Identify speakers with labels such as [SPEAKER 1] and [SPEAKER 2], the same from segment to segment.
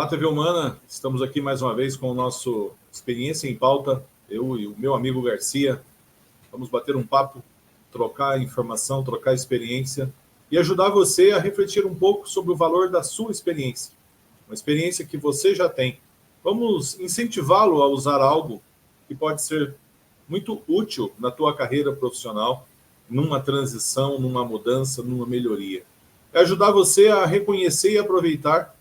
[SPEAKER 1] Olá, TV Humana. Estamos aqui mais uma vez com o nosso Experiência em Pauta. Eu e o meu amigo Garcia. Vamos bater um papo, trocar informação, trocar experiência e ajudar você a refletir um pouco sobre o valor da sua experiência. Uma experiência que você já tem. Vamos incentivá-lo a usar algo que pode ser muito útil na tua carreira profissional, numa transição, numa mudança, numa melhoria. É ajudar você a reconhecer e aproveitar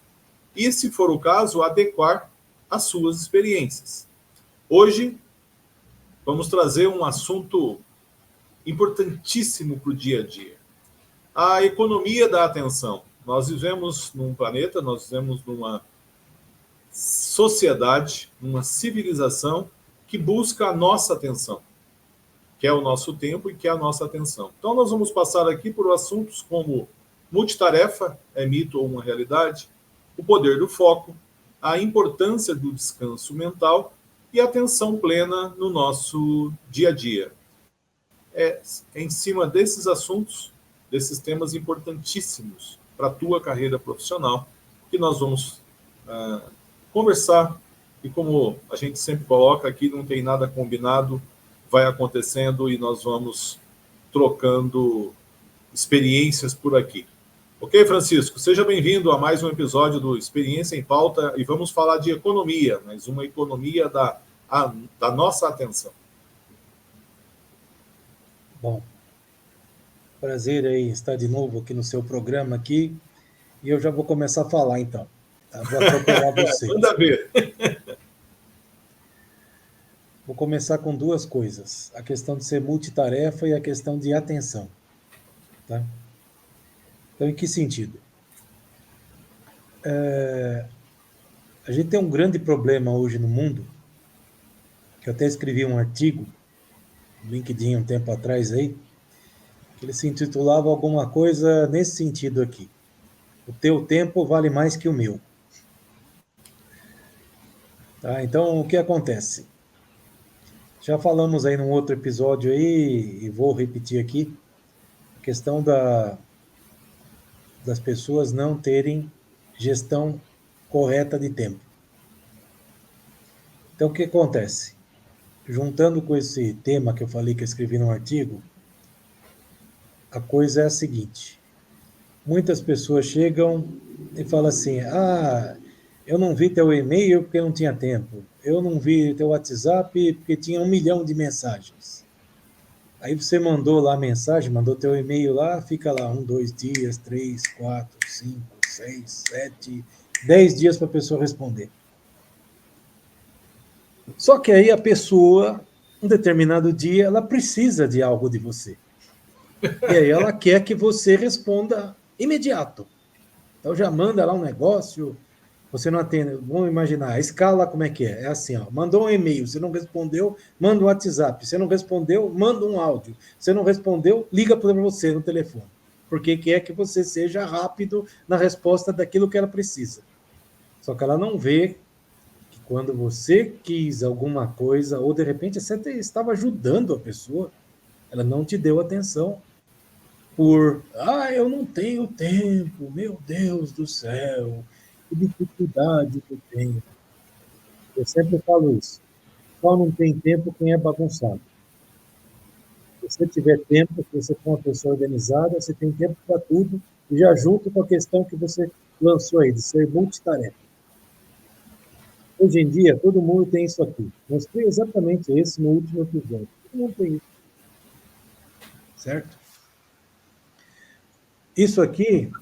[SPEAKER 1] e, se for o caso, adequar as suas experiências. Hoje, vamos trazer um assunto importantíssimo para o dia a dia. A economia da atenção. Nós vivemos num planeta, nós vivemos numa sociedade, numa civilização que busca a nossa atenção, que é o nosso tempo e que é a nossa atenção. Então, nós vamos passar aqui por assuntos como multitarefa, é mito ou uma realidade, o poder do foco, a importância do descanso mental e a atenção plena no nosso dia a dia. É em cima desses assuntos, desses temas importantíssimos para a tua carreira profissional, que nós vamos conversar. E como a gente sempre coloca aqui, não tem nada combinado, vai acontecendo e nós vamos trocando experiências por aqui. Ok, Francisco? Seja bem-vindo a mais um episódio do Experiência em Pauta e vamos falar de economia, mas uma economia da nossa atenção.
[SPEAKER 2] Bom, prazer aí estar de novo aqui no seu programa aqui e eu já vou começar a falar então. Tá? Vou atropelar você.
[SPEAKER 1] Manda ver.
[SPEAKER 2] Vou começar com duas coisas, a questão de ser multitarefa e a questão de atenção. Tá? Então, em que sentido? A gente tem um grande problema hoje no mundo, que eu até escrevi um artigo no LinkedIn um tempo atrás aí, que ele se intitulava alguma coisa nesse sentido aqui. O teu tempo vale mais que o meu. Tá? Então, o que acontece? Já falamos aí num outro episódio aí, e vou repetir aqui, a questão das pessoas não terem gestão correta de tempo. Então, o que acontece? Juntando com esse tema que eu falei, que eu escrevi no artigo, a coisa é a seguinte. Muitas pessoas chegam e falam assim, eu não vi teu e-mail porque não tinha tempo. Eu não vi teu WhatsApp porque tinha 1 milhão de mensagens. Aí você mandou lá a mensagem, mandou teu e-mail lá, fica lá 1, 2 dias, 3, 4, 5, 6, 7, 10 dias para a pessoa responder. Só que aí a pessoa, um determinado dia, ela precisa de algo de você. E aí ela quer que você responda imediato. Então já manda lá um negócio, você não atende. Vamos imaginar, a escala como é que é? É assim, ó, mandou um e-mail, você não respondeu, manda um WhatsApp. Você não respondeu, manda um áudio. Você não respondeu, liga para você no telefone. Porque quer que você seja rápido na resposta daquilo que ela precisa. Só que ela não vê que quando você quis alguma coisa, ou de repente você até estava ajudando a pessoa, ela não te deu atenção. Eu não tenho tempo, meu Deus do céu, que dificuldade que eu tenho. Eu sempre falo isso. Só não tem tempo quem é bagunçado. Se você tiver tempo, se você for uma pessoa organizada, você tem tempo para tudo, e já junto com a questão que você lançou aí, de ser multitarefa. Hoje em dia, todo mundo tem isso aqui. Mostrei exatamente esse no último episódio. Todo mundo tem isso. Certo? Isso aqui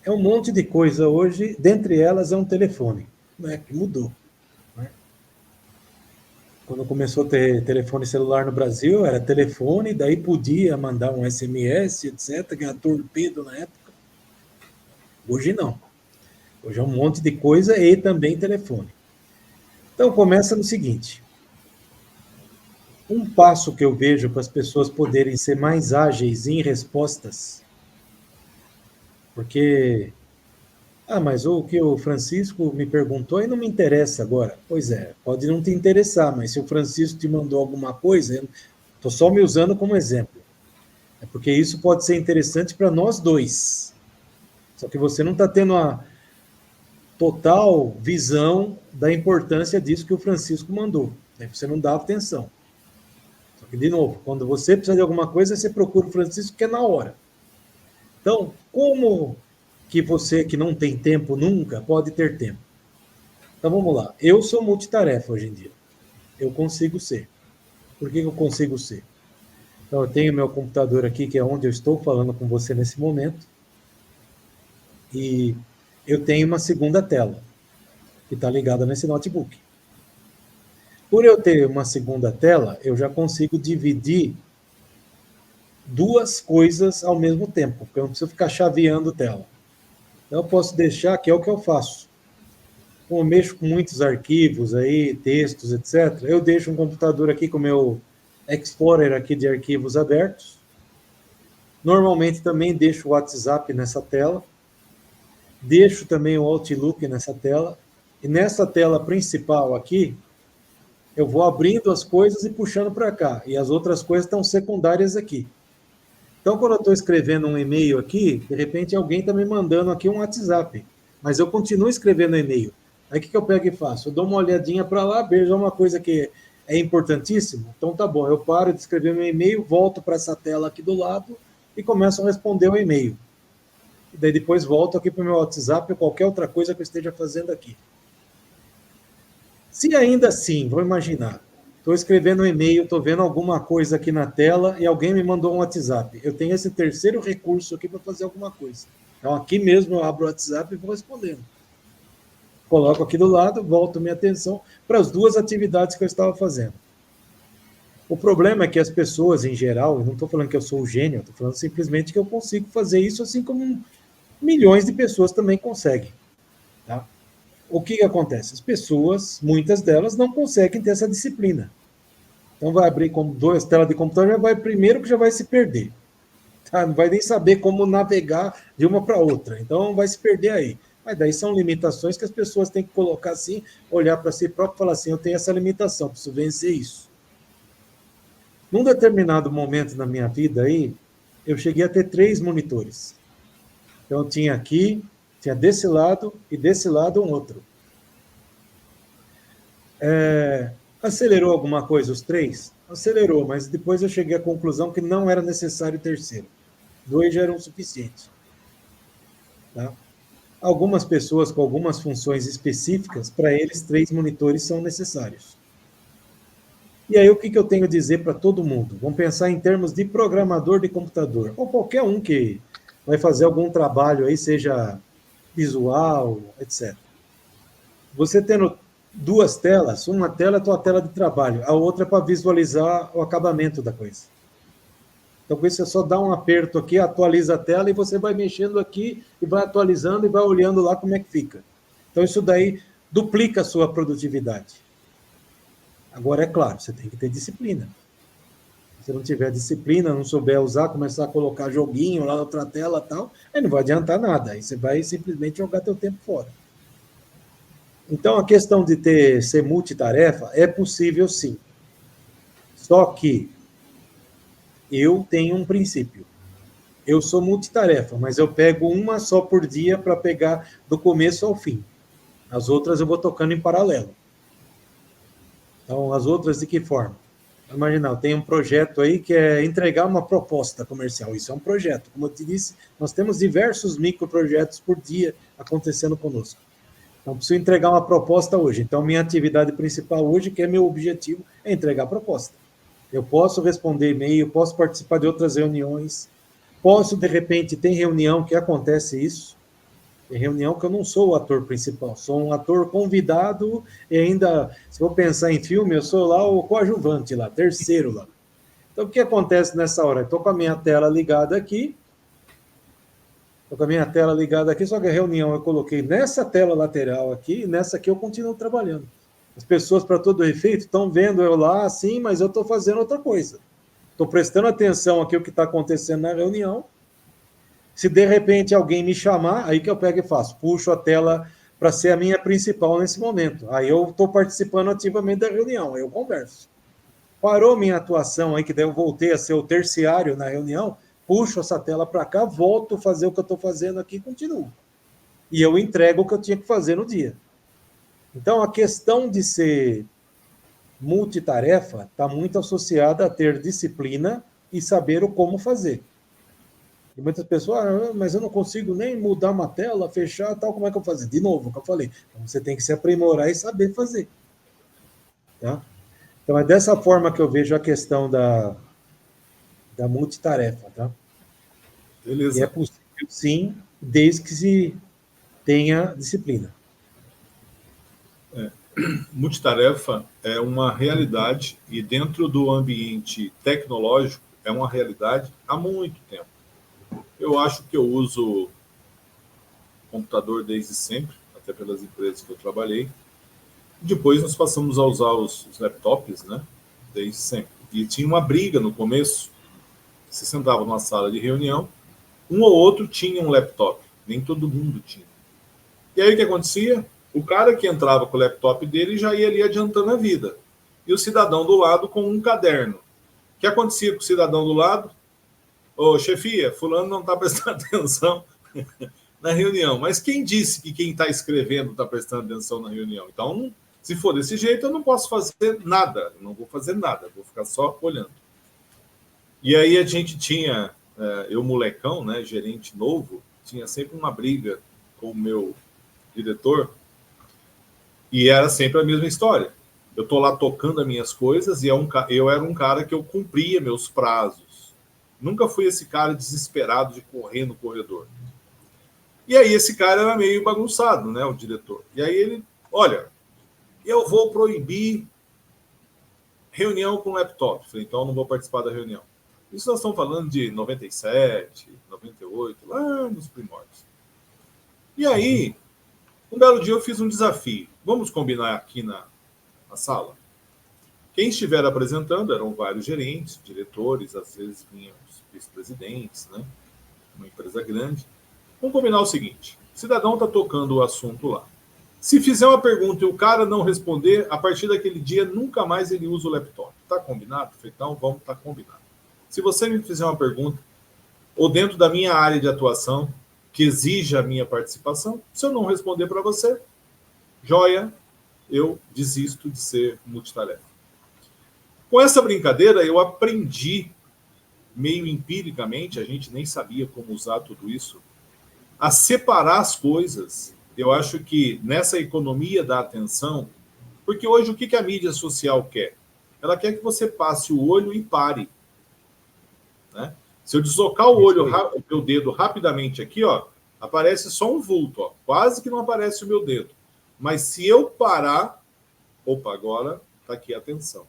[SPEAKER 2] é um monte de coisa hoje, dentre elas é um telefone, né, que mudou. Né? Quando começou a ter telefone celular no Brasil, era telefone, daí podia mandar um SMS, etc., que era torpedo na época. Hoje não. Hoje é um monte de coisa e também telefone. Então, começa no seguinte. Um passo que eu vejo para as pessoas poderem ser mais ágeis em respostas, porque mas o que o Francisco me perguntou aí não me interessa agora. Pois é, pode não te interessar, mas se o Francisco te mandou alguma coisa, eu estou só me usando como exemplo. É porque isso pode ser interessante para nós dois. Só que você não está tendo total visão da importância disso que o Francisco mandou. Aí você não dava atenção. Só que, de novo, quando você precisa de alguma coisa, você procura o Francisco, que é na hora. Então, como que você que não tem tempo nunca pode ter tempo? Então, vamos lá. Eu sou multitarefa hoje em dia. Eu consigo ser. Por que eu consigo ser? Então, eu tenho meu computador aqui, que é onde eu estou falando com você nesse momento. E eu tenho uma segunda tela, que está ligada nesse notebook. Por eu ter uma segunda tela, eu já consigo dividir duas coisas ao mesmo tempo, porque eu não preciso ficar chaveando tela. Então, eu posso deixar, que é o que eu faço. Como eu mexo com muitos arquivos aí, textos, etc., eu deixo um computador aqui com o meu Explorer aqui de arquivos abertos. Normalmente também deixo o WhatsApp nessa tela. Deixo também o Outlook nessa tela. E nessa tela principal aqui, eu vou abrindo as coisas e puxando para cá. E as outras coisas estão secundárias aqui. Então, quando eu estou escrevendo um e-mail aqui, de repente alguém está me mandando aqui um WhatsApp. Mas eu continuo escrevendo e-mail. Aí o que eu pego e faço? Eu dou uma olhadinha para lá, vejo uma coisa que é importantíssima. Então tá bom, eu paro de escrever meu e-mail, volto para essa tela aqui do lado e começo a responder o e-mail. E daí depois volto aqui para o meu WhatsApp ou qualquer outra coisa que eu esteja fazendo aqui. Se ainda assim, vou imaginar, estou escrevendo um e-mail, estou vendo alguma coisa aqui na tela e alguém me mandou um WhatsApp. Eu tenho esse terceiro recurso aqui para fazer alguma coisa. Então aqui mesmo eu abro o WhatsApp e vou respondendo. Coloco aqui do lado, volto minha atenção para as duas atividades que eu estava fazendo. O problema é que as pessoas, em geral, eu não estou falando que eu sou o gênio, estou falando simplesmente que eu consigo fazer isso, assim como milhões de pessoas também conseguem. Tá? O que acontece? As pessoas, muitas delas, não conseguem ter essa disciplina. Então vai abrir com duas telas de computador, já vai primeiro que já vai se perder. Tá? Não vai nem saber como navegar de uma para outra. Então vai se perder aí. Mas daí são limitações que as pessoas têm que colocar assim, olhar para si próprio e falar assim, eu tenho essa limitação, preciso vencer isso. Num determinado momento na minha vida aí, eu cheguei a ter 3 monitores. Então tinha aqui, tinha desse lado e desse lado um outro. Acelerou alguma coisa os 3? Acelerou, mas depois eu cheguei à conclusão que não era necessário o terceiro. 2 já eram suficientes. Tá? Algumas pessoas com algumas funções específicas, para eles 3 monitores são necessários. E aí o que eu tenho a dizer para todo mundo? Vamos pensar em termos de programador de computador, ou qualquer um que vai fazer algum trabalho aí, seja visual, etc. Você tendo 2 telas, uma tela é a tua tela de trabalho, a outra é para visualizar o acabamento da coisa. Então, com isso, você só dá um aperto aqui, atualiza a tela e você vai mexendo aqui e vai atualizando e vai olhando lá como é que fica. Então, isso daí duplica a sua produtividade. Agora, é claro, você tem que ter disciplina. Se você não tiver disciplina, não souber usar, começar a colocar joguinho lá na outra tela e tal, aí não vai adiantar nada. Aí você vai simplesmente jogar teu tempo fora. Então, a questão de ser multitarefa é possível sim. Só que eu tenho um princípio. Eu sou multitarefa, mas eu pego uma só por dia para pegar do começo ao fim. As outras eu vou tocando em paralelo. Então, as outras de que forma? Imagina, eu tenho um projeto aí que é entregar uma proposta comercial. Isso é um projeto. Como eu te disse, nós temos diversos microprojetos por dia acontecendo conosco. Então, preciso entregar uma proposta hoje. Então, minha atividade principal hoje, que é meu objetivo, é entregar a proposta. Eu posso responder e-mail, posso participar de outras reuniões, posso, de repente, ter reunião que acontece isso. Tem reunião que eu não sou o ator principal, sou um ator convidado e ainda, se eu pensar em filme, eu sou lá o coadjuvante, lá, terceiro lá. Então, o que acontece nessa hora? Estou com a minha tela ligada aqui, só que a reunião eu coloquei nessa tela lateral aqui, e nessa aqui eu continuo trabalhando. As pessoas, para todo efeito, estão vendo eu lá, assim, mas eu estou fazendo outra coisa. Estou prestando atenção aqui o que está acontecendo na reunião. Se de repente alguém me chamar, aí que eu pego e faço. Puxo a tela para ser a minha principal nesse momento. Aí eu estou participando ativamente da reunião, aí eu converso. Parou minha atuação aí, que daí eu voltei a ser o terciário na reunião, puxo essa tela para cá, volto a fazer o que eu estou fazendo aqui e continuo. e eu entrego o que eu tinha que fazer no dia. Então, a questão de ser multitarefa está muito associada a ter disciplina e saber o como fazer. E muitas pessoas, mas eu não consigo nem mudar uma tela, fechar, tal, como é que eu vou fazer? De novo, o que eu falei, então você tem que se aprimorar e saber fazer. Tá? Então, é dessa forma que eu vejo a questão da multitarefa. Tá? E é
[SPEAKER 1] Beleza.
[SPEAKER 2] possível, sim, desde que se tenha disciplina.
[SPEAKER 1] Multitarefa é uma realidade e dentro do ambiente tecnológico é uma realidade há muito tempo. Eu acho que eu uso computador desde sempre, até pelas empresas que eu trabalhei. Depois nós passamos a usar os laptops, né? Desde sempre. E tinha uma briga no começo. Você sentava numa sala de reunião, um ou outro tinha um laptop, nem todo mundo tinha. E aí o que acontecia? O cara que entrava com o laptop dele já ia ali adiantando a vida. E o cidadão do lado com um caderno. O que acontecia com o cidadão do lado? Ô, chefia, fulano não está prestando atenção na reunião. Mas quem disse que quem está escrevendo está prestando atenção na reunião? Então, se for desse jeito, eu não posso fazer nada. Não vou fazer nada, vou ficar só olhando. E aí a gente tinha, eu molecão, né, gerente novo, tinha sempre uma briga com o meu diretor, e era sempre a mesma história. Eu estou lá tocando as minhas coisas e eu era um cara que eu cumpria meus prazos. Nunca fui esse cara desesperado de correr no corredor. E aí esse cara era meio bagunçado, né, o diretor. E aí ele, olha, eu vou proibir reunião com laptop. Falei, então eu não vou participar da reunião. Isso nós estamos falando de 97, 98, lá nos primórdios. E aí, um belo dia eu fiz um desafio. Vamos combinar aqui na sala? Quem estiver apresentando eram vários gerentes, diretores, às vezes vinham os vice-presidentes, né? Uma empresa grande. Vamos combinar o seguinte: o cidadão está tocando o assunto lá. Se fizer uma pergunta e o cara não responder, a partir daquele dia nunca mais ele usa o laptop. Está combinado? Então vamos estar combinado. Se você me fizer uma pergunta, ou dentro da minha área de atuação, que exija a minha participação, se eu não responder para você, joia, eu desisto de ser multitarefa. Com essa brincadeira, eu aprendi, meio empiricamente, a gente nem sabia como usar tudo isso, a separar as coisas. Eu acho que nessa economia da atenção, porque hoje o que a mídia social quer? Ela quer que você passe o olho e pare. Né? Se eu deslocar o olho, o meu dedo rapidamente aqui, ó, aparece só um vulto, ó, quase que não aparece o meu dedo. Mas se eu parar, opa, agora está aqui a atenção.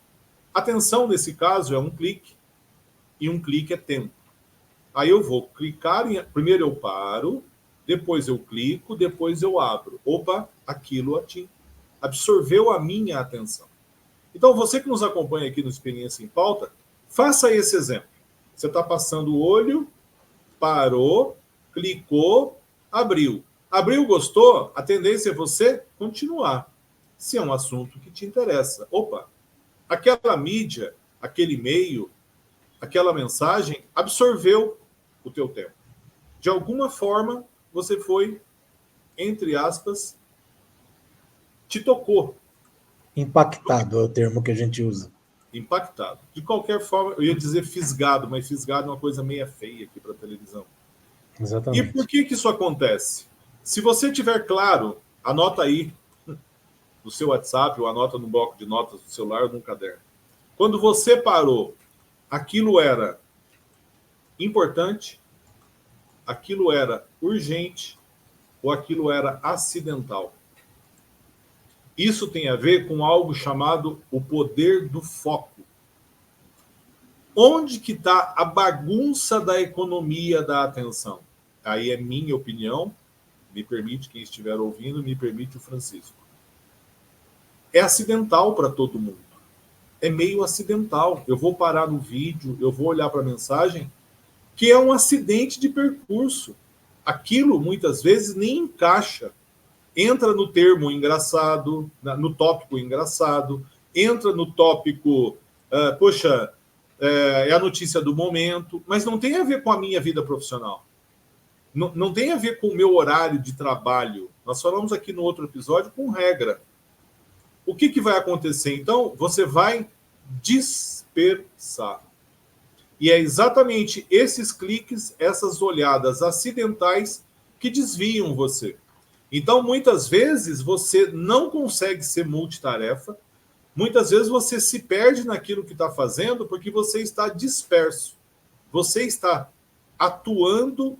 [SPEAKER 1] Atenção, nesse caso, é um clique, e um clique é tempo. Aí eu vou clicar, primeiro eu paro, depois eu clico, depois eu abro. Opa, aquilo absorveu a minha atenção. Então, você que nos acompanha aqui no Experiência em Pauta, faça esse exemplo. Você está passando o olho, parou, clicou, abriu. Abriu, gostou? A tendência é você continuar. Se é um assunto que te interessa. Opa, aquela mídia, aquele e-mail, aquela mensagem absorveu o teu tempo. De alguma forma, você foi, entre aspas, te tocou.
[SPEAKER 2] Impactado é o termo que a gente usa.
[SPEAKER 1] Impactado. De qualquer forma, eu ia dizer fisgado, mas fisgado é uma coisa meio feia aqui para a televisão.
[SPEAKER 2] Exatamente.
[SPEAKER 1] E por que isso acontece? Se você tiver claro, anota aí no seu WhatsApp, ou anota no bloco de notas do celular ou num caderno. Quando você parou, aquilo era importante, aquilo era urgente ou aquilo era acidental. Isso tem a ver com algo chamado o poder do foco. Onde que está a bagunça da economia da atenção? Aí é minha opinião, me permite quem estiver ouvindo, me permite o Francisco. É acidental para todo mundo. É meio acidental. Eu vou parar no vídeo, eu vou olhar para a mensagem, que é um acidente de percurso. Aquilo, muitas vezes, nem encaixa. Entra no termo engraçado, no tópico engraçado, entra no tópico, é a notícia do momento, mas não tem a ver com a minha vida profissional. não tem a ver com o meu horário de trabalho. Nós falamos aqui no outro episódio com regra. O que vai acontecer? Então, você vai dispersar. E é exatamente esses cliques, essas olhadas acidentais que desviam você. Então, muitas vezes, você não consegue ser multitarefa. Muitas vezes, você se perde naquilo que está fazendo porque você está disperso. Você está atuando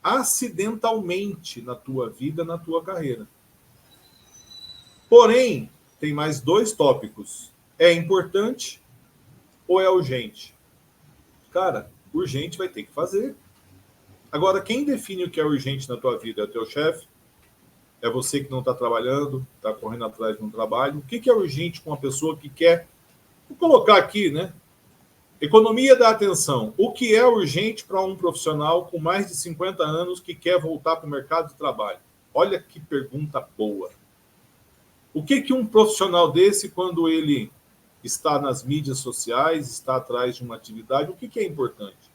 [SPEAKER 1] acidentalmente na tua vida, na tua carreira. Porém, tem mais 2 tópicos. É importante ou é urgente? Cara, urgente vai ter que fazer. Agora, quem define o que é urgente na tua vida? É o teu chefe? É você que não está trabalhando, está correndo atrás de um trabalho? O que é urgente com uma pessoa que quer... Vou colocar aqui, né? Economia da atenção. O que é urgente para um profissional com mais de 50 anos que quer voltar para o mercado de trabalho? Olha que pergunta boa. O que um profissional desse, quando ele está nas mídias sociais, está atrás de uma atividade, o que é importante?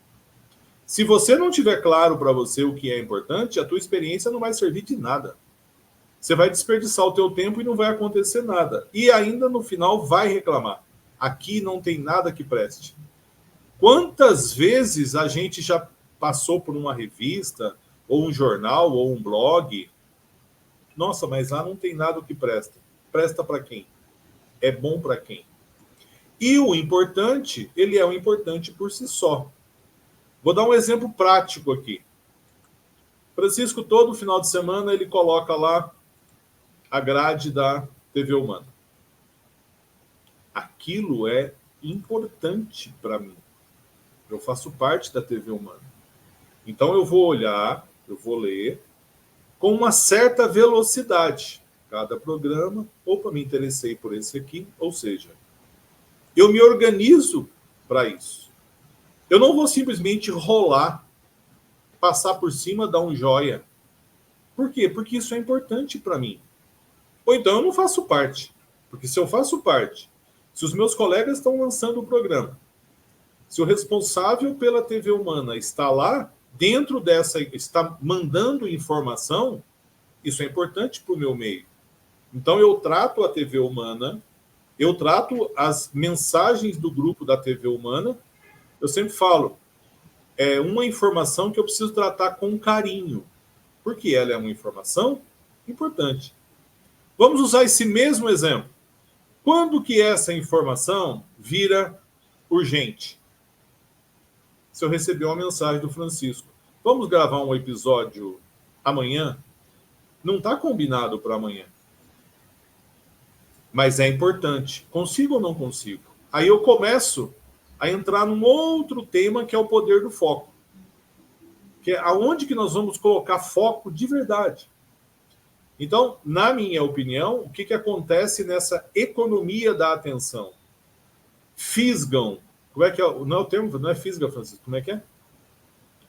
[SPEAKER 1] Se você não tiver claro para você o que é importante, a tua experiência não vai servir de nada. Você vai desperdiçar o teu tempo e não vai acontecer nada. E ainda no final vai reclamar. Aqui não tem nada que preste. Quantas vezes a gente já passou por uma revista, ou um jornal, ou um blog? Nossa, mas lá não tem nada que presta. Presta para quem? É bom para quem? E o importante, ele é o importante por si só. Vou dar um exemplo prático aqui. Francisco, todo final de semana, ele coloca lá a grade da TV Humana. Aquilo é importante para mim. Eu faço parte da TV Humana. Então eu vou olhar, eu vou ler com uma certa velocidade. Cada programa, opa, me interessei por esse aqui, ou seja, eu me organizo para isso. Eu não vou simplesmente rolar, passar por cima, dar um joia. Por quê? Porque isso é importante para mim. Ou então eu não faço parte. Porque se eu faço parte, se os meus colegas estão lançando o programa, se o responsável pela TV Humana está lá, dentro dessa, está mandando informação, isso é importante para o meu meio. Então eu trato a TV Humana, eu trato as mensagens do grupo da TV Humana, eu sempre falo, é uma informação que eu preciso tratar com carinho, porque ela é uma informação importante. Vamos usar esse mesmo exemplo. Quando que essa informação vira urgente? Se eu receber uma mensagem do Francisco, vamos gravar um episódio amanhã? Não está combinado para amanhã. Mas é importante. Consigo ou não consigo? Aí eu começo a entrar num outro tema que é o poder do foco. Que é aonde que nós vamos colocar foco de verdade. Então, na minha opinião, o que acontece nessa economia da atenção? Fisgam. Como é que é? Não é o termo, não é fisga, Francisco. Como é que é?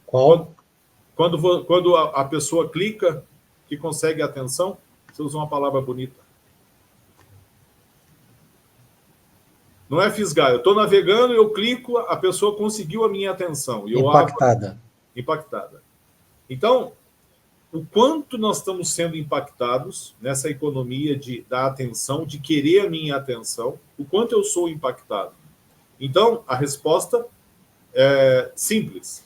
[SPEAKER 2] Qual?
[SPEAKER 1] Quando a pessoa clica, que consegue a atenção, você usa uma palavra bonita. Não é fisgar. Eu estou navegando, eu clico, a pessoa conseguiu a minha atenção. E eu
[SPEAKER 2] impactada.
[SPEAKER 1] Impactada. Então, o quanto nós estamos sendo impactados nessa economia da atenção, de querer a minha atenção, o quanto eu sou impactado. Então, a resposta é simples.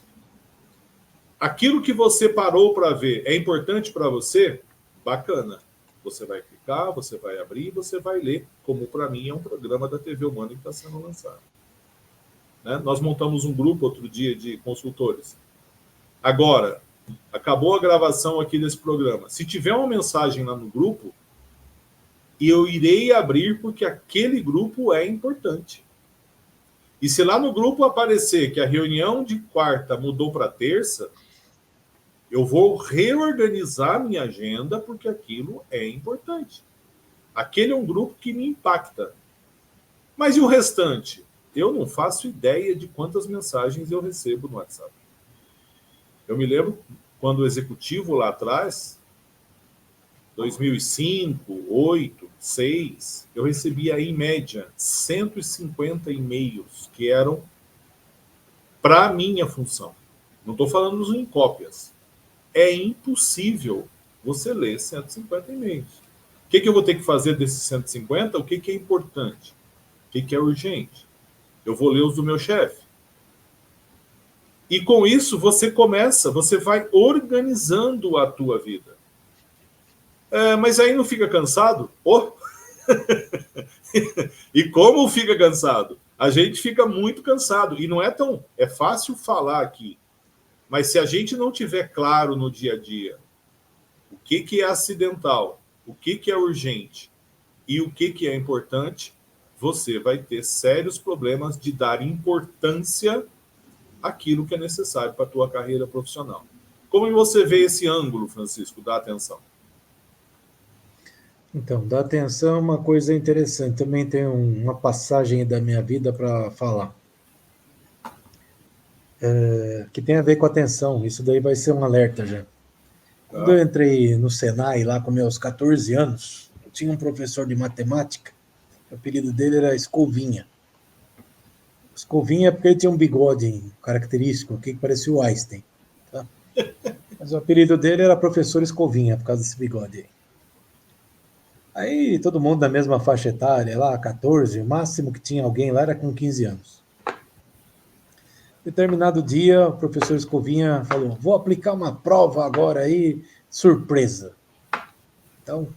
[SPEAKER 1] Aquilo que você parou para ver é importante para você? Bacana. Você vai clicar, você vai abrir, você vai ler, como para mim é um programa da TV Humana que está sendo lançado. Né? Nós montamos um grupo outro dia de consultores. Agora, acabou a gravação aqui desse programa. Se tiver uma mensagem lá no grupo, eu irei abrir porque aquele grupo é importante. E se lá no grupo aparecer que a reunião de quarta mudou para terça, eu vou reorganizar minha agenda porque aquilo é importante. Aquele é um grupo que me impacta. Mas e o restante? Eu não faço ideia de quantas mensagens eu recebo no WhatsApp. Eu me lembro quando o executivo lá atrás, 2005, 2008, 2006, eu recebia em média 150 e-mails que eram para minha função. Não estou falando em cópias. é impossível você ler 150 e-mails. O que eu vou ter que fazer desses 150? O que é importante? O que é urgente? Eu vou ler os do meu chefe. E com isso você vai organizando a tua vida. Mas aí não fica cansado? Oh! E como fica cansado? A gente fica muito cansado. E não é tão... É fácil falar aqui. Mas se a gente não tiver claro no dia a dia o que é acidental, o que é urgente e o que é importante, você vai ter sérios problemas de dar importância àquilo que é necessário para a tua carreira profissional. Como você vê esse ângulo, Francisco, da atenção?
[SPEAKER 2] Então, da atenção é uma coisa interessante. Também tem uma passagem da minha vida para falar. Que tem a ver com atenção. Isso daí vai ser um alerta já. Quando eu entrei no Senai, lá com meus 14 anos, eu tinha um professor de matemática, o apelido dele era Escovinha. Escovinha é porque ele tinha um bigode característico, que parecia o Einstein. Tá? Mas o apelido dele era professor Escovinha, por causa desse bigode aí. Todo mundo da mesma faixa etária, lá, 14, o máximo que tinha alguém lá era com 15 anos. Determinado dia, o professor Escovinha falou, vou aplicar uma prova agora aí, surpresa. Então,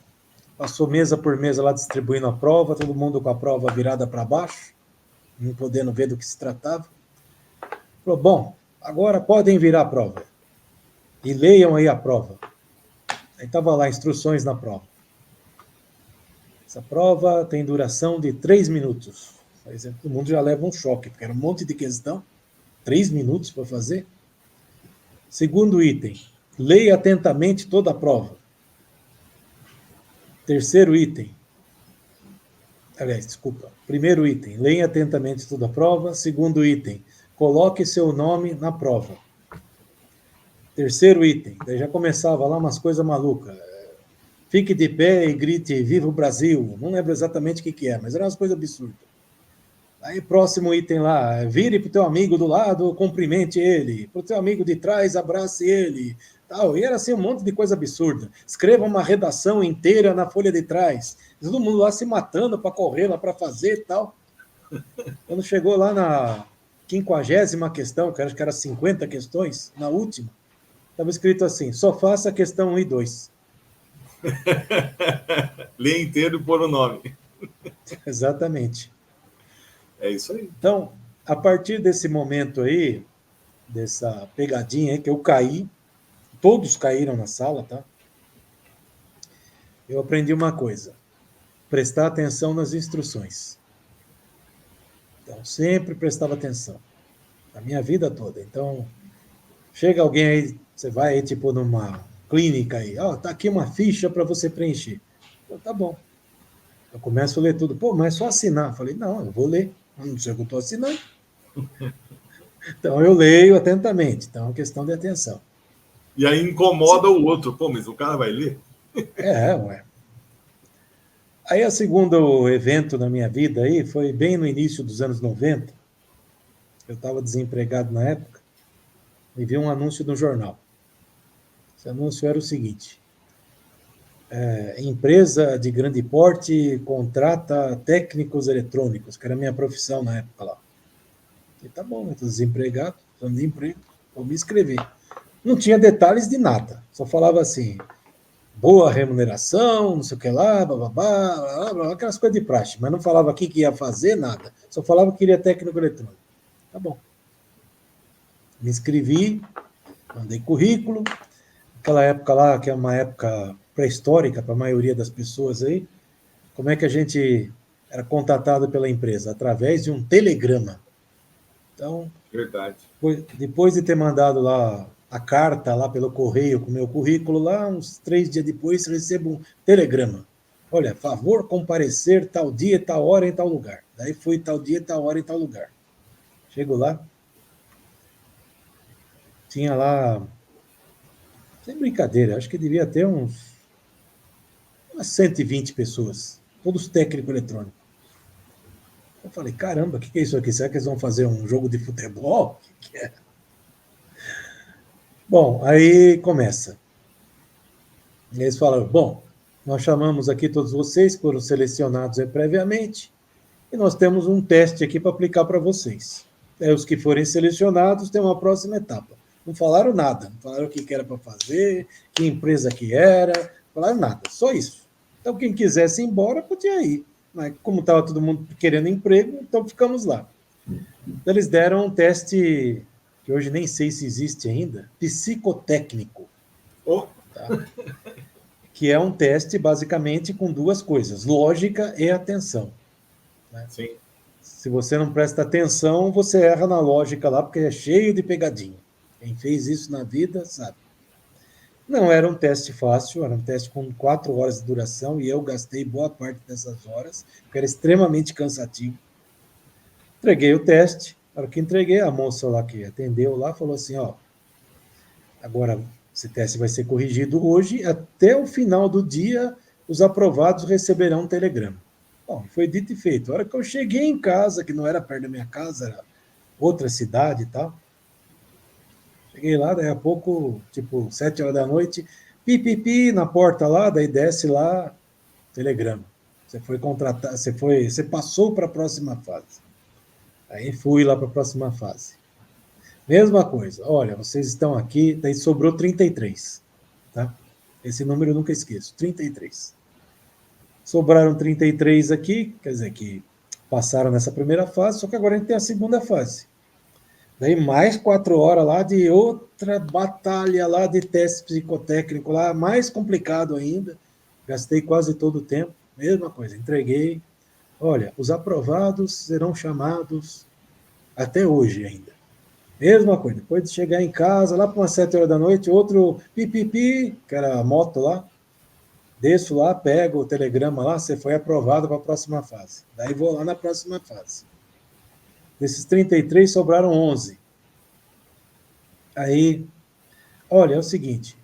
[SPEAKER 2] passou mesa por mesa lá distribuindo a prova, todo mundo com a prova virada para baixo, não podendo ver do que se tratava. Falou, bom, agora podem virar a prova. E leiam aí a prova. Aí estava lá, instruções na prova. Essa prova tem duração de 3 minutos. Por exemplo, todo mundo já leva um choque, porque era um monte de questão. 3 minutos para fazer. Segundo item, leia atentamente toda a prova. Terceiro item. Aliás, desculpa. Primeiro item, leia atentamente toda a prova. Segundo item, coloque seu nome na prova. Terceiro item, daí já começava lá umas coisas malucas. Fique de pé e grite, viva o Brasil. Não lembro exatamente o que é, mas eram umas coisas absurdas. Aí, próximo item lá, vire para o teu amigo do lado, cumprimente ele. Para o teu amigo de trás, abrace ele. Tal. E era assim um monte de coisa absurda. Escreva uma redação inteira na folha de trás. Todo mundo lá se matando para correr, lá para fazer e tal. Quando chegou lá na 50ª questão, que acho que era 50 questões, na última, estava escrito assim, só faça a questão 1 e 2.
[SPEAKER 1] Lê inteiro e pôr o nome.
[SPEAKER 2] Exatamente.
[SPEAKER 1] É isso aí.
[SPEAKER 2] Então, a partir desse momento aí, dessa pegadinha aí que eu caí, todos caíram na sala, tá? Eu aprendi uma coisa, prestar atenção nas instruções. Então, sempre prestava atenção, a minha vida toda. Então, chega alguém aí, você vai aí, tipo, numa clínica aí, ó, tá aqui uma ficha para você preencher. Então, tá bom. Eu começo a ler tudo. Pô, mas é só assinar. Eu falei, não, eu vou ler. Eu não sei o que eu estou assinando. Então, eu leio atentamente. Então, é uma questão de atenção.
[SPEAKER 1] E aí incomoda o outro. Pô, mas o cara vai ler?
[SPEAKER 2] Ué. Aí, o segundo evento na minha vida aí foi bem no início dos anos 90. Eu estava desempregado na época e vi um anúncio no jornal. Esse anúncio era o seguinte: empresa de grande porte contrata técnicos eletrônicos, que era a minha profissão na época lá. E tá bom, eu estou desempregado, estou de emprego, vou me inscrever. Não tinha detalhes de nada, só falava assim, boa remuneração, não sei o que lá, bababá, blá, blá, aquelas coisas de praxe, mas não falava o que ia fazer, nada, só falava que queria técnico eletrônico. Tá bom. Me inscrevi, mandei currículo, aquela época lá, que é uma época pré-histórica para a maioria das pessoas aí, como é que a gente era contatado pela empresa? Através de um telegrama. Então,
[SPEAKER 1] verdade.
[SPEAKER 2] Depois de ter mandado lá a carta lá pelo correio com o meu currículo, lá uns 3 dias depois recebo um telegrama. Olha, favor comparecer tal dia, tal hora, em tal lugar. Daí fui tal dia, tal hora, em tal lugar. Chego lá, tinha lá, sem brincadeira, acho que devia ter umas 120 pessoas, todos técnicos eletrônicos. Eu falei, caramba, o que é isso aqui? Será que eles vão fazer um jogo de futebol? O que é? Bom, aí começa. Eles falaram, bom, nós chamamos aqui todos vocês, foram selecionados previamente, e nós temos um teste aqui para aplicar para vocês. Aí os que forem selecionados têm uma próxima etapa. Não falaram nada, não falaram o que era para fazer, que empresa que era, não falaram nada, só isso. Então, quem quisesse ir embora, podia ir. Mas como estava todo mundo querendo emprego, então ficamos lá. Então, eles deram um teste, que hoje nem sei se existe ainda, psicotécnico.
[SPEAKER 1] Oh.
[SPEAKER 2] Tá? Que é um teste basicamente com duas coisas, lógica e atenção. Né?
[SPEAKER 1] Sim.
[SPEAKER 2] Se você não presta atenção, você erra na lógica lá, porque é cheio de pegadinha. Quem fez isso na vida sabe. Não era um teste fácil, era um teste com 4 horas de duração e eu gastei boa parte dessas horas, porque era extremamente cansativo. Entreguei o teste, na hora que entreguei, a moça lá que atendeu lá falou assim, ó, agora esse teste vai ser corrigido hoje, até o final do dia os aprovados receberão um telegrama. Bom, foi dito e feito. A hora que eu cheguei em casa, que não era perto da minha casa, era outra cidade e tal, cheguei lá, daí a pouco, tipo, 7 horas da noite, pipipi na porta lá, daí desce lá, telegrama. Você foi contratado, você passou para a próxima fase. Aí fui lá para a próxima fase. Mesma coisa, olha, vocês estão aqui, daí sobrou 33, tá? Esse número eu nunca esqueço, 33. Sobraram 33 aqui, quer dizer que passaram nessa primeira fase, só que agora a gente tem a segunda fase. Daí mais 4 horas lá de outra batalha lá de teste psicotécnico lá, mais complicado ainda. Gastei quase todo o tempo, mesma coisa, entreguei. Olha, os aprovados serão chamados até hoje ainda. Mesma coisa, depois de chegar em casa, lá para umas 7 horas da noite, outro pipipi, que era a moto lá, desço lá, pego o telegrama lá, você foi aprovado para a próxima fase. Daí vou lá na próxima fase. Desses 33, sobraram 11. Aí, olha, é o seguinte,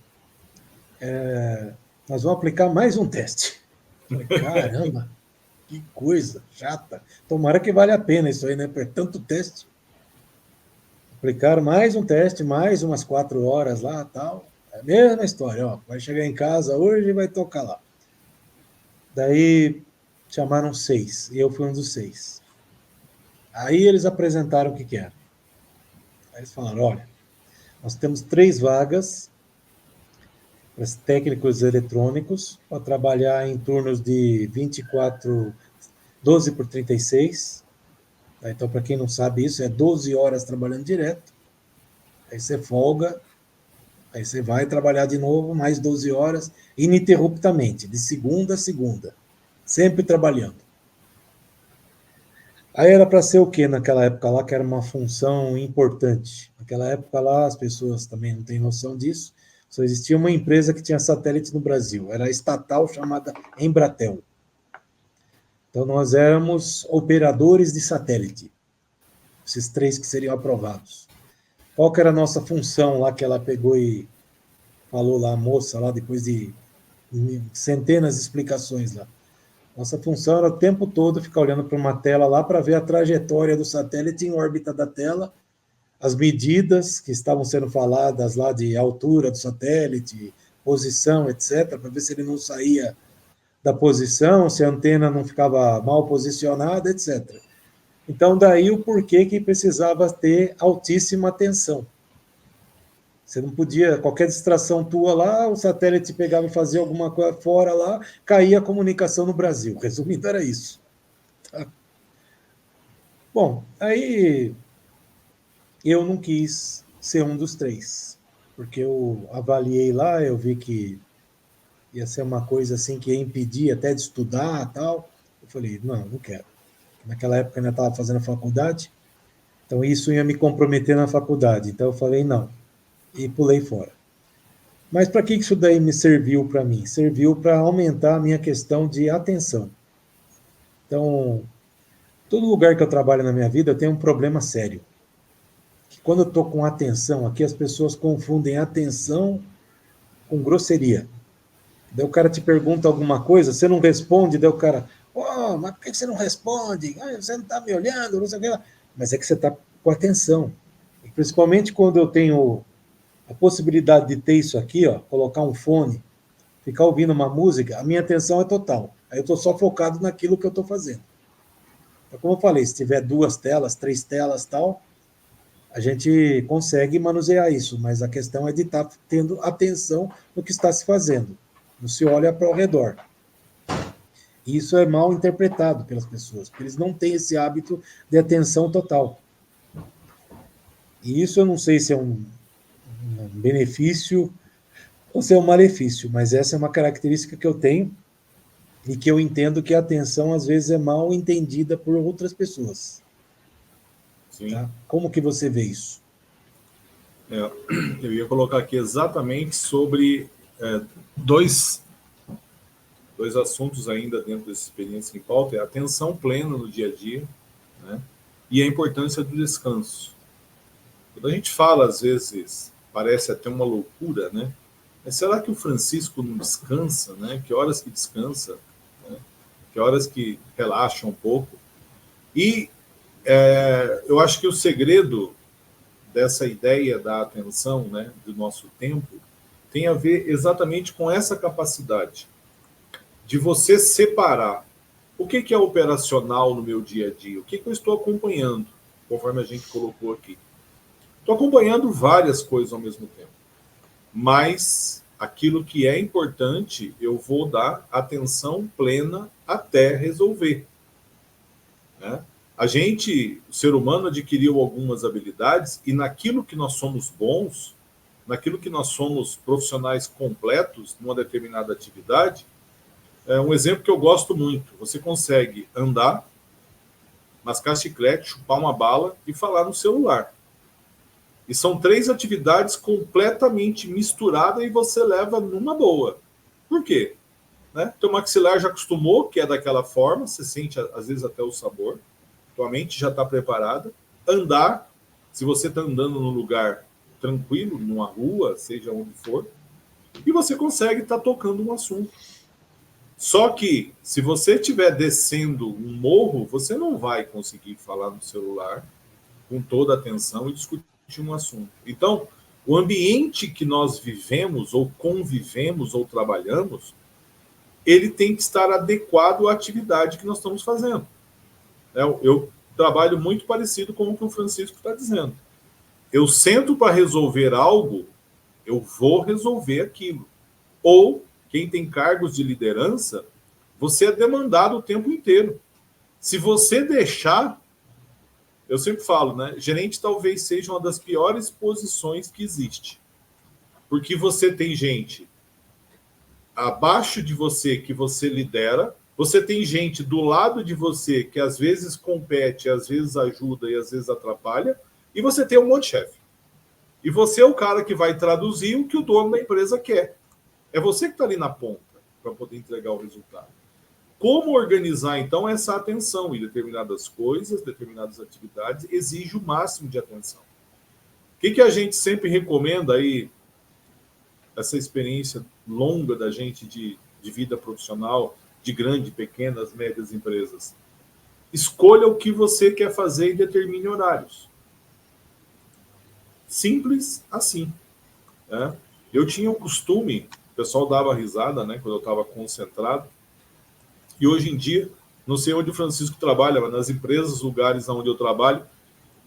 [SPEAKER 2] nós vamos aplicar mais um teste. Falei, caramba, que coisa chata. Tomara que vale a pena isso aí, né? Por tanto teste. Aplicaram mais um teste, mais umas 4 horas lá, tal. É a mesma história, ó. Vai chegar em casa hoje e vai tocar lá. Daí chamaram 6, e eu fui um dos 6. Aí eles apresentaram o que era. Aí eles falaram, olha, nós temos 3 vagas para técnicos eletrônicos, para trabalhar em turnos de 24, 12 por 36. Então, para quem não sabe isso, é 12 horas trabalhando direto. Aí você folga, aí você vai trabalhar de novo, mais 12 horas, ininterruptamente, de segunda a segunda, sempre trabalhando. Aí era para ser o quê naquela época lá, que era uma função importante. Naquela época lá, as pessoas também não têm noção disso, só existia uma empresa que tinha satélite no Brasil, era a estatal chamada Embratel. Então nós éramos operadores de satélite, esses 3 que seriam aprovados. Qual que era a nossa função lá que ela pegou e falou lá, a moça lá, depois de centenas de explicações lá. Nossa função era o tempo todo ficar olhando para uma tela lá para ver a trajetória do satélite em órbita da tela, as medidas que estavam sendo faladas lá de altura do satélite, posição, etc., para ver se ele não saía da posição, se a antena não ficava mal posicionada, etc. Então, daí o porquê que precisava ter altíssima tensão. Você não podia, qualquer distração tua lá, o satélite pegava e fazia alguma coisa fora lá, caía a comunicação no Brasil. Resumindo, era isso. Tá? Bom, aí eu não quis ser um dos 3, porque eu avaliei lá, eu vi que ia ser uma coisa assim que ia impedir até de estudar e tal. Eu falei, não quero. Naquela época eu ainda estava fazendo faculdade, então isso ia me comprometer na faculdade. Então eu falei, não, e pulei fora. Mas para que isso daí me serviu para mim? Serviu para aumentar a minha questão de atenção. Então, todo lugar que eu trabalho na minha vida eu tenho um problema sério. Que quando eu estou com atenção aqui, as pessoas confundem atenção com grosseria. Daí o cara te pergunta alguma coisa, você não responde, daí o cara, oh, mas por que você não responde? Você não está me olhando, não sei o que lá. Mas é que você está com atenção. E principalmente quando eu tenho a possibilidade de ter isso aqui, ó, colocar um fone, ficar ouvindo uma música, a minha atenção é total. Aí eu estou só focado naquilo que eu estou fazendo. Então, como eu falei, se tiver 2 telas, 3 telas, tal, a gente consegue manusear isso, mas a questão é de estar tendo atenção no que está se fazendo. Não se olha para o redor. E isso é mal interpretado pelas pessoas, porque eles não têm esse hábito de atenção total. E isso eu não sei se é um benefício ou se é um malefício, mas essa é uma característica que eu tenho e que eu entendo que a atenção às vezes é mal entendida por outras pessoas.
[SPEAKER 1] Sim.
[SPEAKER 2] Tá? Como que você vê isso?
[SPEAKER 1] Eu ia colocar aqui exatamente sobre dois assuntos ainda dentro dessa experiência em pauta, é a atenção plena no dia a dia, né? E a importância do descanso. Quando a gente fala, às vezes, parece até uma loucura, né? Mas será que o Francisco não descansa, né? Que horas que descansa, né? Que horas que relaxa um pouco? E eu acho que o segredo dessa ideia da atenção, né, do nosso tempo, tem a ver exatamente com essa capacidade de você separar o que é operacional no meu dia a dia, o que eu estou acompanhando, conforme a gente colocou aqui. Estou acompanhando várias coisas ao mesmo tempo, mas aquilo que é importante eu vou dar atenção plena até resolver, né? A gente, o ser humano, adquiriu algumas habilidades e naquilo que nós somos bons, naquilo que nós somos profissionais completos numa determinada atividade, um exemplo que eu gosto muito: você consegue andar, mascar chiclete, chupar uma bala e falar no celular. E são 3 atividades completamente misturadas e você leva numa boa. Por quê? Né? Teu maxilar já acostumou, que é daquela forma, você sente às vezes até o sabor, tua mente já está preparada. Andar, se você está andando num lugar tranquilo, numa rua, seja onde for, e você consegue estar tocando um assunto. Só que, se você estiver descendo um morro, você não vai conseguir falar no celular com toda a atenção e discutir um assunto. Então, o ambiente que nós vivemos, ou convivemos, ou trabalhamos, ele tem que estar adequado à atividade que nós estamos fazendo. Eu trabalho muito parecido com o que o Francisco está dizendo. Eu sento para resolver algo, eu vou resolver aquilo. Ou, quem tem cargos de liderança, você é demandado o tempo inteiro. Se você deixar, eu sempre falo, né? Gerente talvez seja uma das piores posições que existe. Porque você tem gente abaixo de você que você lidera, você tem gente do lado de você que às vezes compete, às vezes ajuda e às vezes atrapalha, e você tem um monte de chefe. E você é o cara que vai traduzir o que o dono da empresa quer. É você que está ali na ponta para poder entregar o resultado. Como organizar, então, essa atenção em determinadas coisas, determinadas atividades, exige o máximo de atenção. O que a gente sempre recomenda aí, essa experiência longa da gente de vida profissional, de grandes, pequenas, médias empresas? Escolha o que você quer fazer e determine horários. Simples assim, né? Eu tinha um costume, o pessoal dava risada, né, quando eu estava concentrado, e hoje em dia, não sei onde o Francisco trabalha, mas nas empresas, lugares onde eu trabalho,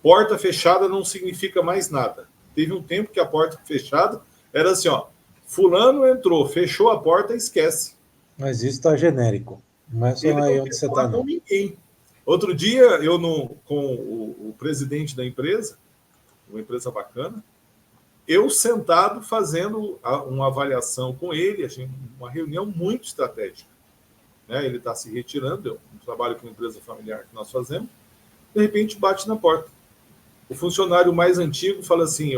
[SPEAKER 1] porta fechada não significa mais nada. Teve um tempo que a porta fechada era assim, ó, fulano entrou, fechou a porta, esquece.
[SPEAKER 2] Mas isso está genérico. Não é só
[SPEAKER 1] Ele
[SPEAKER 2] aí
[SPEAKER 1] não
[SPEAKER 2] onde
[SPEAKER 1] quer
[SPEAKER 2] você
[SPEAKER 1] falar
[SPEAKER 2] está,
[SPEAKER 1] com
[SPEAKER 2] não.
[SPEAKER 1] ninguém. Outro dia, eu com o presidente da empresa, uma empresa bacana, eu sentado fazendo uma avaliação com ele, uma reunião muito estratégica. Né? Ele está se retirando, eu trabalho com uma empresa familiar que nós fazemos, de repente bate na porta. O funcionário mais antigo fala assim: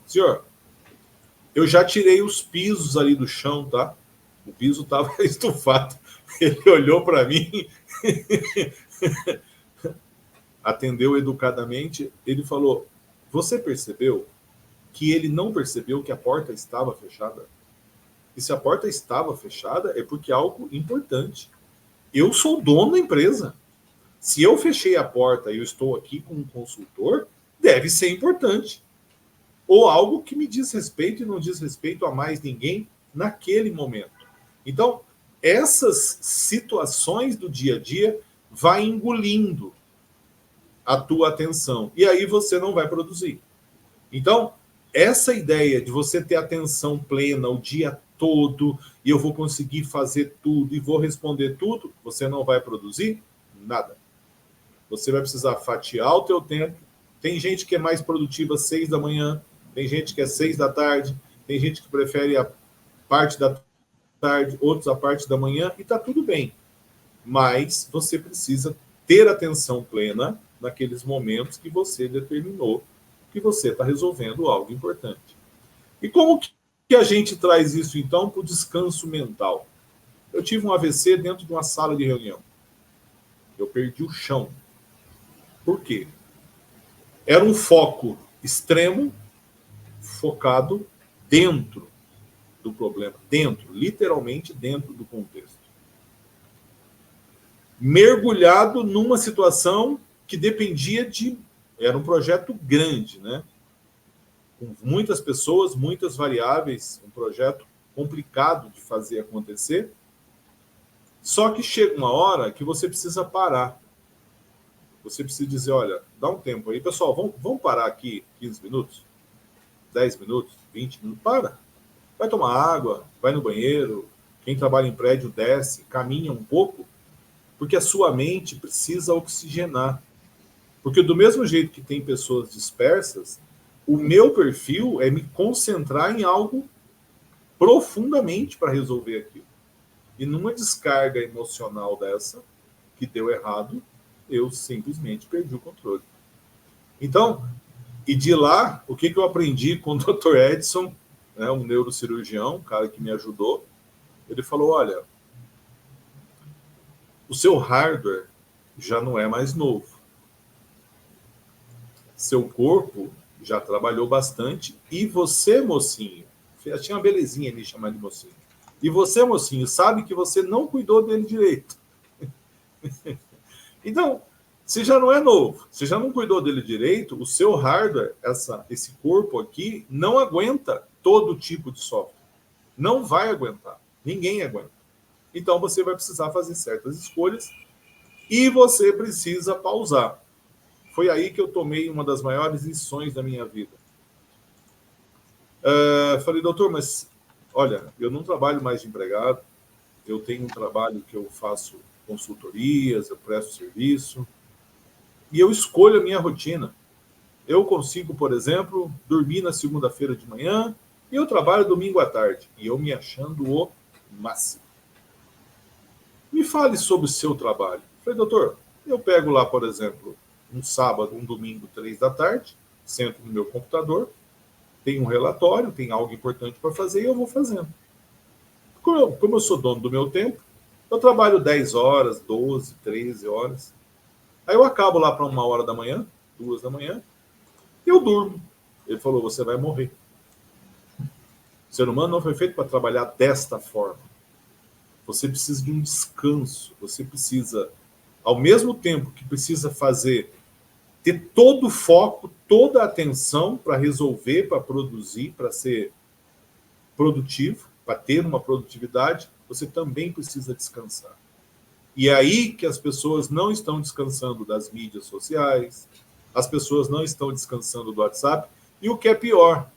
[SPEAKER 1] senhor, eu já tirei os pisos ali do chão, tá? O piso estava estufado. Ele olhou para mim, atendeu educadamente, ele falou: você percebeu que ele não percebeu que a porta estava fechada? E se a porta estava fechada, é porque é algo importante. Eu sou dono da empresa. Se eu fechei a porta e eu estou aqui com um consultor, deve ser importante. ou algo que me diz respeito e não diz respeito a mais ninguém naquele momento. Então, essas situações do dia a dia vai engolindo a tua atenção. E aí você não vai produzir. Então, essa ideia de você ter atenção plena o dia todo, e eu vou conseguir fazer tudo, e vou responder tudo, você não vai produzir nada. Você vai precisar fatiar o teu tempo. Tem gente que é mais produtiva às 6 da manhã, tem gente que é 6 da tarde, tem gente que prefere a parte da tarde, outros a parte da manhã, e está tudo bem. Mas você precisa ter atenção plena naqueles momentos que você determinou que você está resolvendo algo importante. E como que a gente traz isso, então, para o descanso mental? Eu tive um AVC dentro de uma sala de reunião. Eu perdi o chão. Por quê? Era um foco extremo, focado dentro do problema, literalmente dentro do contexto. Mergulhado numa situação que dependia de... Era um projeto grande, né? Com muitas pessoas, muitas variáveis, um projeto complicado de fazer acontecer. Só que chega uma hora que você precisa parar. Você precisa dizer, olha, dá um tempo aí. Pessoal, vamos parar aqui 15 minutos? 10 minutos? 20 minutos? Para. Vai tomar água, vai no banheiro. Quem trabalha em prédio desce, caminha um pouco, porque a sua mente precisa oxigenar. Porque do mesmo jeito que tem pessoas dispersas, o meu perfil é me concentrar em algo profundamente para resolver aquilo. E numa descarga emocional dessa, que deu errado, eu simplesmente perdi o controle. Então, e de lá, o que eu aprendi com o Dr. Edson, né, um neurocirurgião, um cara que me ajudou, ele falou, olha, o seu hardware já não é mais novo. Seu corpo já trabalhou bastante, e você, mocinho, tinha uma belezinha ali chamada de mocinho, e você, mocinho, sabe que você não cuidou dele direito. Então, se já não é novo, se já não cuidou dele direito, o seu hardware, esse corpo aqui, não aguenta todo tipo de software. Não vai aguentar. Ninguém aguenta. Então, você vai precisar fazer certas escolhas e você precisa pausar. Foi aí que eu tomei uma das maiores lições da minha vida. Falei, doutor, mas, olha, eu não trabalho mais de empregado, eu tenho um trabalho que eu faço consultorias, eu presto serviço, e eu escolho a minha rotina. Eu consigo, por exemplo, dormir na segunda-feira de manhã, e eu trabalho domingo à tarde, e eu me achando o máximo. Me fale sobre o seu trabalho. Falei, doutor, eu pego lá, por exemplo, um sábado, um domingo, 3 da tarde, sento no meu computador, tem um relatório, tem algo importante para fazer, e eu vou fazendo. Como eu sou dono do meu tempo, eu trabalho 10 horas, 12, 13 horas. Aí eu acabo lá para 1h da manhã, 2 da manhã, e eu durmo. Ele falou, você vai morrer. O ser humano não foi feito para trabalhar desta forma. Você precisa de um descanso. Você precisa, ao mesmo tempo que precisa ter todo o foco, toda a atenção para resolver, para produzir, para ser produtivo, para ter uma produtividade, você também precisa descansar. E é aí que as pessoas não estão descansando das mídias sociais, as pessoas não estão descansando do WhatsApp, e o que é pior,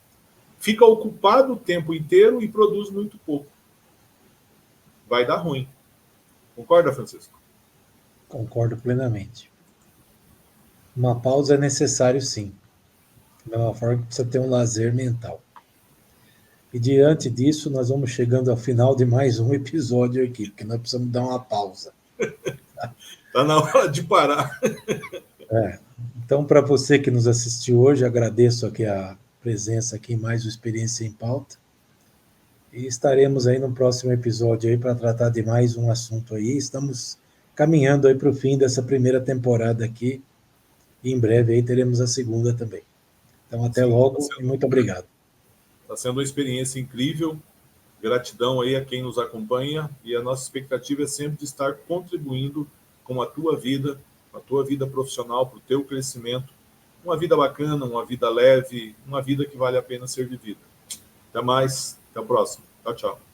[SPEAKER 1] fica ocupado o tempo inteiro e produz muito pouco. Vai dar ruim. Concorda, Francisco?
[SPEAKER 2] Concordo plenamente. Uma pausa é necessário, sim. Da mesma forma que precisa ter um lazer mental. E diante disso, nós vamos chegando ao final de mais um episódio aqui, porque nós precisamos dar uma pausa.
[SPEAKER 1] Está na hora de parar.
[SPEAKER 2] Então, para você que nos assistiu hoje, agradeço aqui a presença aqui em mais uma Experiência em Pauta. E estaremos aí no próximo episódio aí para tratar de mais um assunto aí. Estamos caminhando aí para o fim dessa primeira temporada aqui. E em breve aí teremos a segunda também. Então, até logo e muito obrigado.
[SPEAKER 1] Está sendo uma experiência incrível. Gratidão aí a quem nos acompanha. E a nossa expectativa é sempre de estar contribuindo com a tua vida profissional, para o teu crescimento, uma vida bacana, uma vida leve, uma vida que vale a pena ser vivida. Até mais, até o próximo. Tchau, tchau.